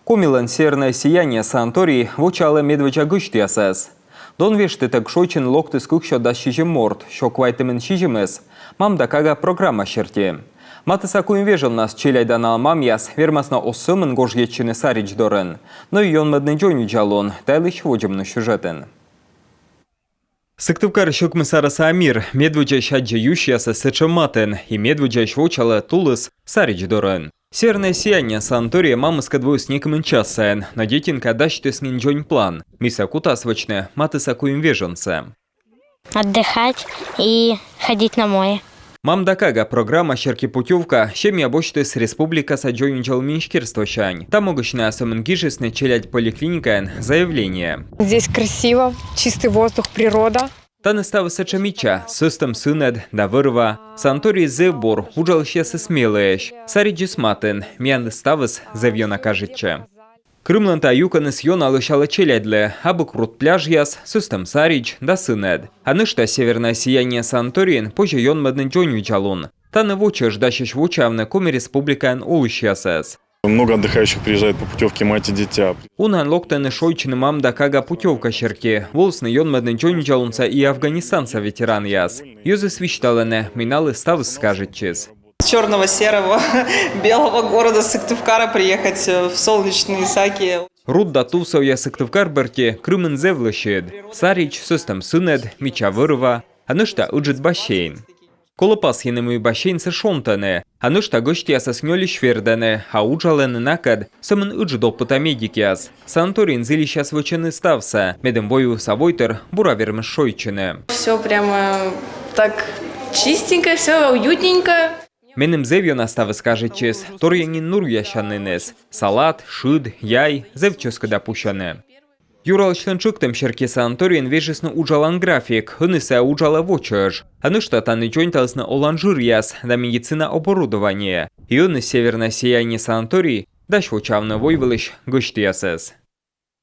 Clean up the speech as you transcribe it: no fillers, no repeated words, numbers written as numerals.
Комилан северное сияние санаторий вочале медведя гыштиясыз. Дон вешты так шойчен локты скукшо да щижем морд, шо квайтемен щижемес. Мам да кага программа шерти. Маты сакуем вежел нас челяйдан алмам яс, вермасно осымын гожьеччины сарич дорен. Но и он медный джойню джалон, тайлыш воджемну сюжетен. Сыктывкар шукмысараса Амир, медведя щаджа ющияса сычематен, и медведя швочала тулыс сарич дорен. Северное сияние санатория мамы скадвою с неким часен, но детинка дащты с нинджонь план. Миса кутасвочне, маты сакуем веженце. Отдыхать и ходить на море. Мам дакага программа щерки путевка, щеми обочты с республика саджойничал министерство щань. Там могущная самонгижесне челядь поликлиника заявление. Здесь красиво, чистый воздух, природа. Та не став сечаміча, систем синед, да вирва. Санаторій зевбор, уджал ще се смілеєш. Саріджі сматен, м'ян ставис зев'йона кажече. Кримлен та юканес йона лишали челядле, або крут пляж яс, систем саріч, да синед. А ништа северне сияння санаторієн, поже йон меднен джоню джалун. Та не вочеш, да ще вочавне комі республікаен улищясес. Много отдыхающих приезжает по путевке мать и дитя. Унан локтене шойчины мам да кага путевка щерки. Волсны йон меднен джоню джалунца и афганистанца ветеран яс. Юзы свищталене, миналы ставыс скажетчиз. С черного, серого, белого города Сыктывкара приехать в солнечные Исаки. Рудда тусов я Сыктывкар берти, Крымын зевлышед. Сарич, систем сынед, мича вырва, а нышта уджит бассейн. Колопас янымый бассейн се шонтане, а нышта гостя соснёли швердане, а уджален накад, самын уджит опыта медикиас. Санаторин зилища свычены ставса, медем вою савойтер, бураверм шойчене. Все прямо так чистенько, все уютненько. Менем зевьона ставы скажетчес, торьянин нур ящанынес. Салат, шид, яй, зевческа допущане. Юрал членчуктем щерки санаториен вежесно уджалан график, хынесе уджала вочеж. А нышта таны джойнталсна оланжир яс, да медицина оборудование. И он из северное сияние санаторий, даш вочавна войвелыш гыштиясес.